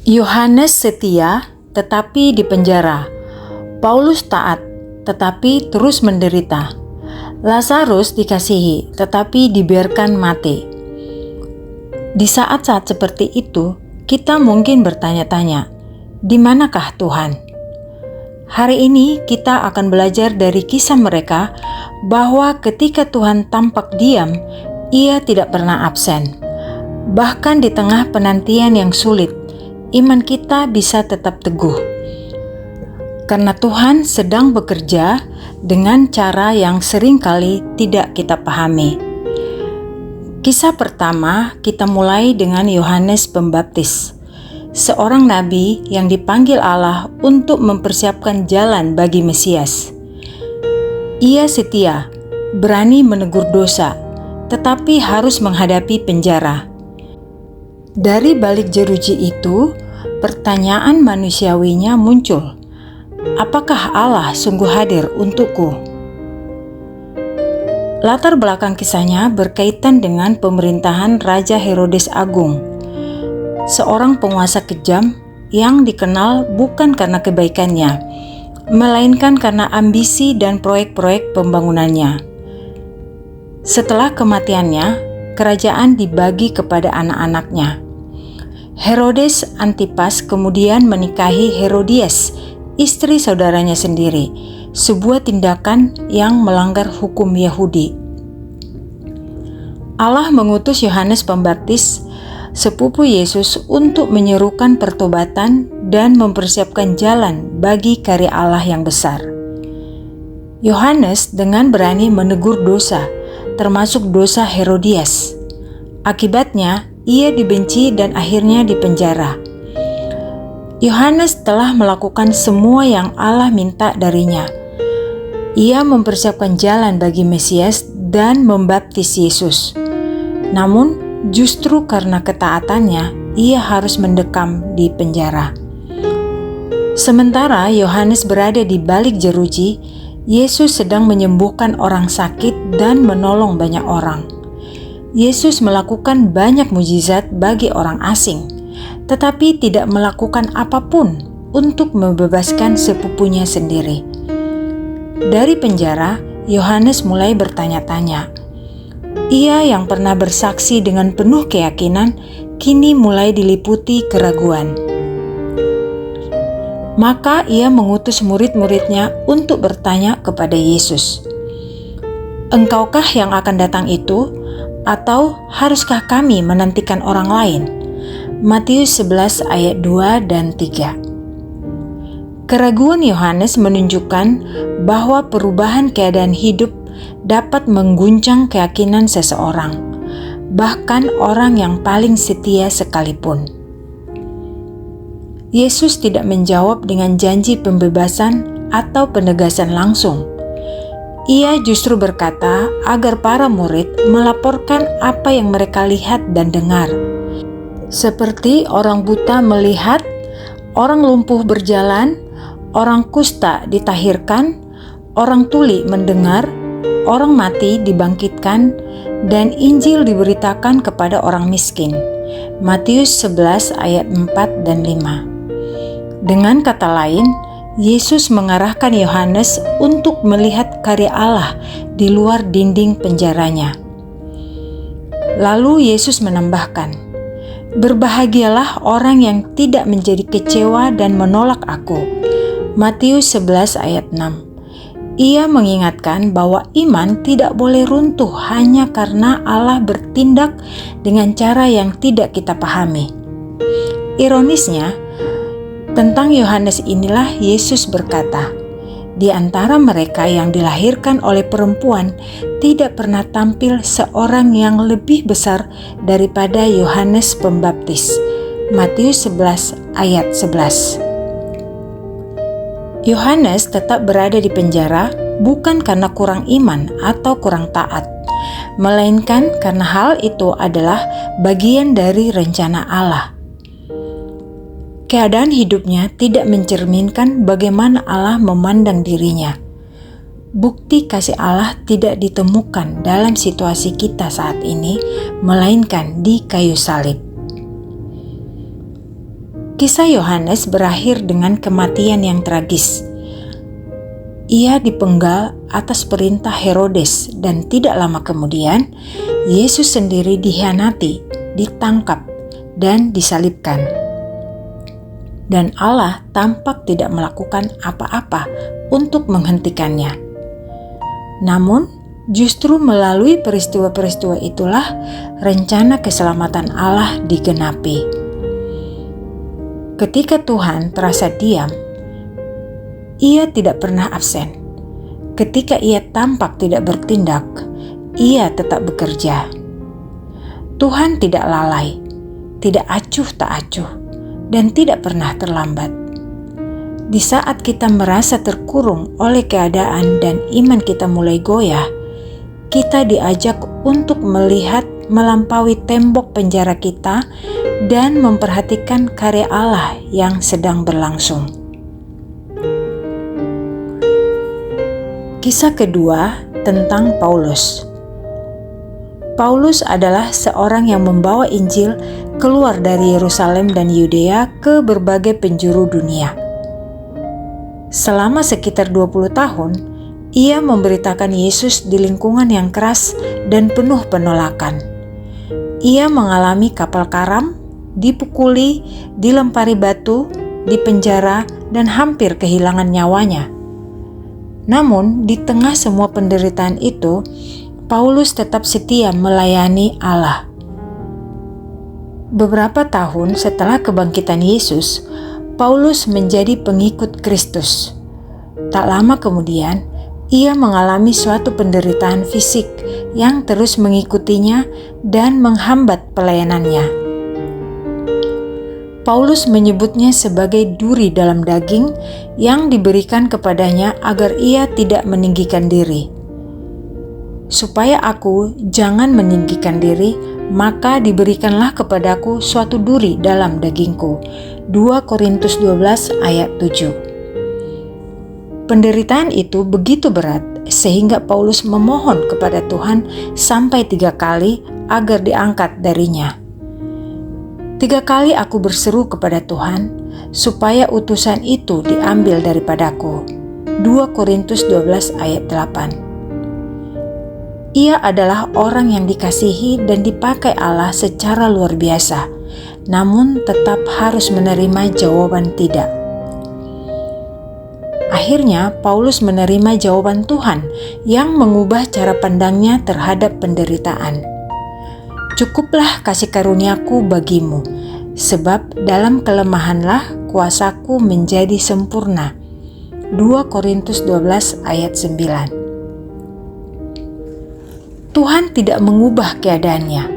Yohanes setia tetapi dipenjara. Paulus taat tetapi terus menderita. Lazarus dikasihi tetapi dibiarkan mati. Di saat-saat seperti itu, kita mungkin bertanya-tanya, di manakah Tuhan? Hari ini kita akan belajar dari kisah mereka bahwa ketika Tuhan tampak diam, Ia tidak pernah absen. Bahkan di tengah penantian yang sulit, iman kita bisa tetap teguh. Karena Tuhan sedang bekerja dengan cara yang seringkali tidak kita pahami. Kisah pertama kita mulai dengan Yohanes Pembaptis, seorang nabi yang dipanggil Allah untuk mempersiapkan jalan bagi Mesias. Ia setia, berani menegur dosa, tetapi harus menghadapi penjara. Dari balik jeruji itu, pertanyaan manusiawinya muncul. Apakah Allah sungguh hadir untukku? Latar belakang kisahnya berkaitan dengan pemerintahan Raja Herodes Agung, seorang penguasa kejam yang dikenal bukan karena kebaikannya, melainkan karena ambisi dan proyek-proyek pembangunannya. Setelah kematiannya, kerajaan dibagi kepada anak-anaknya. Herodes Antipas kemudian menikahi Herodias, istri saudaranya sendiri, sebuah tindakan yang melanggar hukum Yahudi. Allah mengutus Yohanes Pembaptis, sepupu Yesus, untuk menyerukan pertobatan dan mempersiapkan jalan bagi karya Allah yang besar. Yohanes dengan berani menegur dosa, termasuk dosa Herodias. Akibatnya, ia dibenci dan akhirnya dipenjara. Yohanes telah melakukan semua yang Allah minta darinya. Ia mempersiapkan jalan bagi Mesias dan membaptis Yesus. Namun, justru karena ketaatannya, ia harus mendekam di penjara. Sementara Yohanes berada di balik jeruji, Yesus sedang menyembuhkan orang sakit dan menolong banyak orang. Yesus melakukan banyak mujizat bagi orang asing, tetapi tidak melakukan apapun untuk membebaskan sepupunya sendiri. Dari penjara, Yohanes mulai bertanya-tanya. Ia yang pernah bersaksi dengan penuh keyakinan, kini mulai diliputi keraguan. Maka ia mengutus murid-muridnya untuk bertanya kepada Yesus, "Engkaukah yang akan datang itu, atau haruskah kami menantikan orang lain?" Matius 11 ayat 2 dan 3. Keraguan Yohanes menunjukkan bahwa perubahan keadaan hidup dapat mengguncang keyakinan seseorang, bahkan orang yang paling setia sekalipun. Yesus tidak menjawab dengan janji pembebasan atau penegasan langsung. Ia justru berkata agar para murid melaporkan apa yang mereka lihat dan dengar. Seperti orang buta melihat, orang lumpuh berjalan, orang kusta ditahirkan, orang tuli mendengar, orang mati dibangkitkan, dan Injil diberitakan kepada orang miskin. Matius 11 ayat 4 dan 5. Dengan kata lain, Yesus mengarahkan Yohanes untuk melihat karya Allah di luar dinding penjaranya. Lalu Yesus menambahkan, "Berbahagialah orang yang tidak menjadi kecewa dan menolak Aku." Matius 11 ayat 6. Ia mengingatkan bahwa iman tidak boleh runtuh hanya karena Allah bertindak dengan cara yang tidak kita pahami. Ironisnya, tentang Yohanes inilah Yesus berkata, "Di antara mereka yang dilahirkan oleh perempuan tidak pernah tampil seorang yang lebih besar daripada Yohanes Pembaptis." Matius 11 ayat 11. Yohanes tetap berada di penjara bukan karena kurang iman atau kurang taat, melainkan karena hal itu adalah bagian dari rencana Allah. Keadaan hidupnya tidak mencerminkan bagaimana Allah memandang dirinya. Bukti kasih Allah tidak ditemukan dalam situasi kita saat ini, melainkan di kayu salib. Kisah Yohanes berakhir dengan kematian yang tragis. Ia dipenggal atas perintah Herodes dan tidak lama kemudian Yesus sendiri dikhianati, ditangkap, dan disalibkan. Dan Allah tampak tidak melakukan apa-apa untuk menghentikannya. Namun, justru melalui peristiwa-peristiwa itulah rencana keselamatan Allah digenapi. Ketika Tuhan terasa diam, Ia tidak pernah absen. Ketika Ia tampak tidak bertindak, Ia tetap bekerja. Tuhan tidak lalai, tidak acuh tak acuh, dan tidak pernah terlambat. Di saat kita merasa terkurung oleh keadaan dan iman kita mulai goyah, kita diajak untuk melihat melampaui tembok penjara kita dan memperhatikan karya Allah yang sedang berlangsung. Kisah kedua tentang Paulus. Paulus adalah seorang yang membawa Injil keluar dari Yerusalem dan Yudea ke berbagai penjuru dunia. Selama sekitar 20 tahun, ia memberitakan Yesus di lingkungan yang keras dan penuh penolakan. Ia mengalami kapal karam, dipukuli, dilempari batu, dipenjara, dan hampir kehilangan nyawanya. Namun, di tengah semua penderitaan itu, Paulus tetap setia melayani Allah. Beberapa tahun setelah kebangkitan Yesus, Paulus menjadi pengikut Kristus. Tak lama kemudian, ia mengalami suatu penderitaan fisik yang terus mengikutinya dan menghambat pelayanannya. Paulus menyebutnya sebagai duri dalam daging yang diberikan kepadanya agar ia tidak meninggikan diri. Supaya aku jangan meninggikan diri, maka diberikanlah kepadaku suatu duri dalam dagingku. 2 Korintus 12 ayat 7. Penderitaan itu begitu berat sehingga Paulus memohon kepada Tuhan sampai 3 kali agar diangkat darinya. 3 kali aku berseru kepada Tuhan supaya utusan itu diambil daripadaku. 2 Korintus 12 ayat 8. Ia adalah orang yang dikasihi dan dipakai Allah secara luar biasa, namun tetap harus menerima jawaban tidak. Akhirnya Paulus menerima jawaban Tuhan yang mengubah cara pandangnya terhadap penderitaan. Cukuplah kasih karuniaku bagimu, sebab dalam kelemahanlah kuasaku menjadi sempurna. 2 Korintus 12 ayat 9. Tuhan tidak mengubah keadaannya,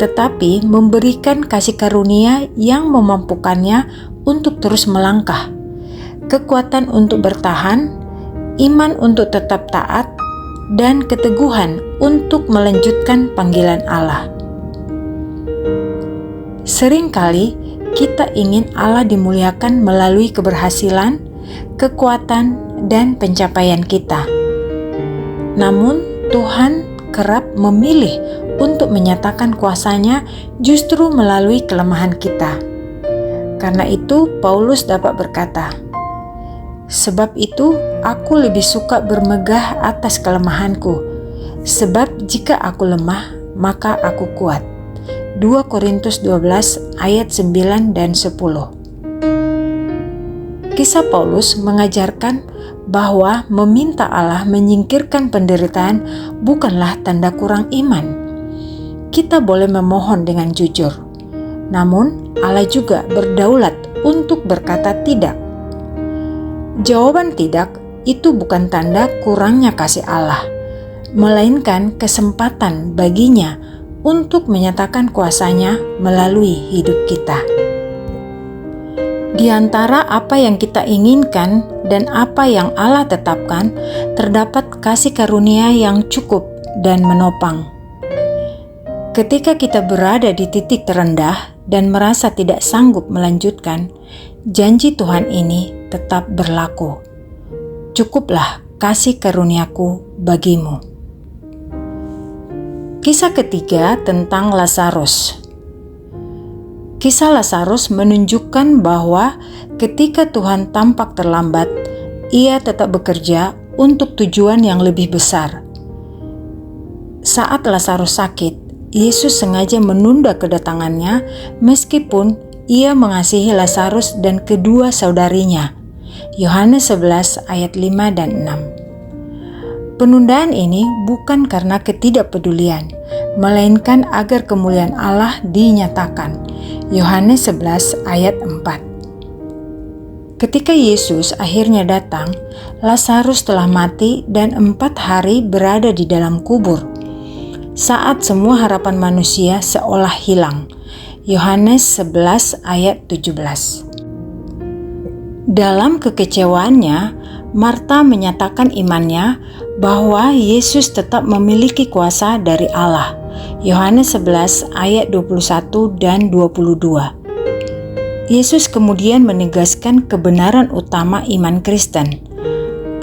tetapi memberikan kasih karunia yang memampukannya untuk terus melangkah, kekuatan untuk bertahan, iman untuk tetap taat, dan keteguhan untuk melanjutkan panggilan Allah. Seringkali kita ingin Allah dimuliakan melalui keberhasilan, kekuatan, dan pencapaian kita. Namun Tuhan kerap memilih untuk menyatakan kuasa-Nya justru melalui kelemahan kita. Karena itu Paulus dapat berkata, "Sebab itu aku lebih suka bermegah atas kelemahanku, sebab jika aku lemah, maka aku kuat." 2 Korintus 12 ayat 9 dan 10. Kisah Paulus mengajarkan bahwa meminta Allah menyingkirkan penderitaan bukanlah tanda kurang iman. Kita boleh memohon dengan jujur, namun Allah juga berdaulat untuk berkata tidak. Jawaban tidak itu bukan tanda kurangnya kasih Allah, melainkan kesempatan baginya untuk menyatakan kuasa-Nya melalui hidup kita. Di antara apa yang kita inginkan dan apa yang Allah tetapkan, terdapat kasih karunia yang cukup dan menopang. Ketika kita berada di titik terendah dan merasa tidak sanggup melanjutkan, janji Tuhan ini tetap berlaku. Cukuplah kasih karuniaku bagimu. Kisah ketiga tentang Lazarus. Kisah Lazarus menunjukkan bahwa ketika Tuhan tampak terlambat, Ia tetap bekerja untuk tujuan yang lebih besar. Saat Lazarus sakit, Yesus sengaja menunda kedatangannya meskipun Ia mengasihi Lazarus dan kedua saudarinya. Yohanes 11 ayat 5 dan 6. Penundaan ini bukan karena ketidakpedulian, melainkan agar kemuliaan Allah dinyatakan. Yohanes 11 ayat 4. Ketika Yesus akhirnya datang, Lazarus telah mati dan 4 hari berada di dalam kubur. Saat semua harapan manusia seolah hilang. Yohanes 11 ayat 17. Dalam kekecewaannya, Marta menyatakan imannya bahwa Yesus tetap memiliki kuasa dari Allah. Yohanes 11 ayat 21 dan 22. Yesus kemudian menegaskan kebenaran utama iman Kristen.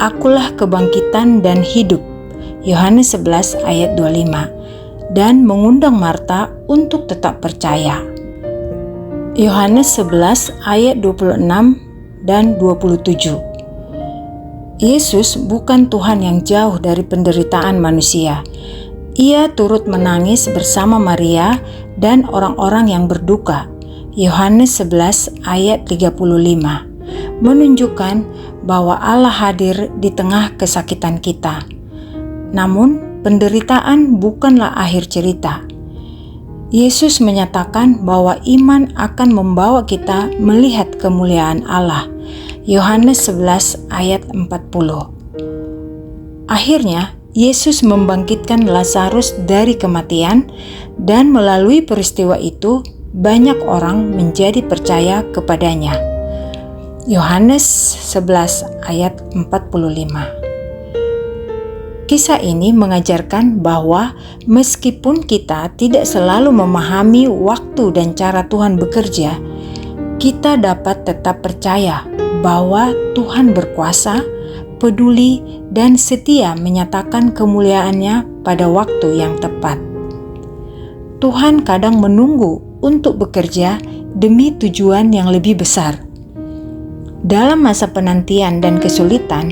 Akulah kebangkitan dan hidup. Yohanes 11 ayat 25. Dan mengundang Marta untuk tetap percaya. Yohanes 11 ayat 26 dan 27. Yesus bukan Tuhan yang jauh dari penderitaan manusia. Ia turut menangis bersama Maria dan orang-orang yang berduka. Yohanes 11 ayat 35 menunjukkan bahwa Allah hadir di tengah kesakitan kita. Namun, penderitaan bukanlah akhir cerita. Yesus menyatakan bahwa iman akan membawa kita melihat kemuliaan Allah. Yohanes 11 ayat 40. Akhirnya, Yesus membangkitkan Lazarus dari kematian dan melalui peristiwa itu banyak orang menjadi percaya kepadanya. Yohanes 11 ayat 45. Kisah ini mengajarkan bahwa meskipun kita tidak selalu memahami waktu dan cara Tuhan bekerja, kita dapat tetap percaya bahwa Tuhan berkuasa, peduli, dan setia menyatakan kemuliaan-Nya pada waktu yang tepat. Tuhan kadang menunggu untuk bekerja demi tujuan yang lebih besar. Dalam masa penantian dan kesulitan,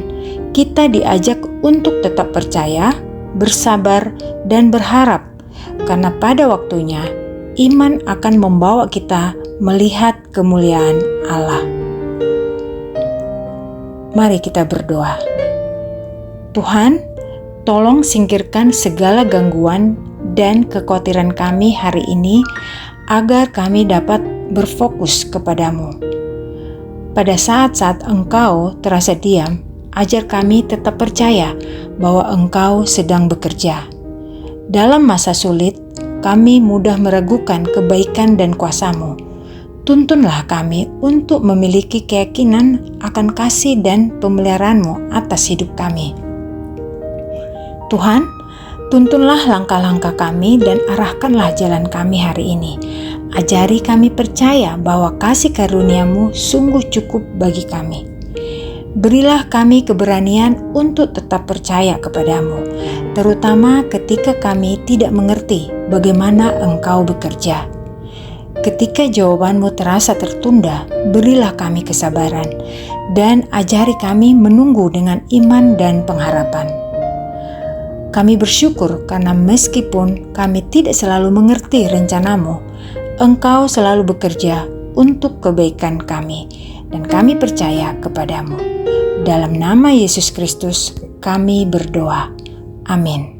kita diajak untuk tetap percaya, bersabar, dan berharap, karena pada waktunya iman akan membawa kita melihat kemuliaan Allah. Mari kita berdoa. Tuhan, tolong singkirkan segala gangguan dan kekhawatiran kami hari ini agar kami dapat berfokus kepadamu. Pada saat-saat Engkau terasa diam, ajar kami tetap percaya bahwa Engkau sedang bekerja. Dalam masa sulit, kami mudah meragukan kebaikan dan kuasa-Mu. Tuntunlah kami untuk memiliki keyakinan akan kasih dan pemeliharaan-Mu atas hidup kami. Tuhan, tuntunlah langkah-langkah kami dan arahkanlah jalan kami hari ini. Ajari kami percaya bahwa kasih karunia-Mu sungguh cukup bagi kami. Berilah kami keberanian untuk tetap percaya kepadamu, terutama ketika kami tidak mengerti bagaimana Engkau bekerja. Ketika jawaban-Mu terasa tertunda, berilah kami kesabaran, dan ajari kami menunggu dengan iman dan pengharapan. Kami bersyukur karena meskipun kami tidak selalu mengerti rencana-Mu, Engkau selalu bekerja untuk kebaikan kami, dan kami percaya kepadamu. Dalam nama Yesus Kristus, kami berdoa. Amin.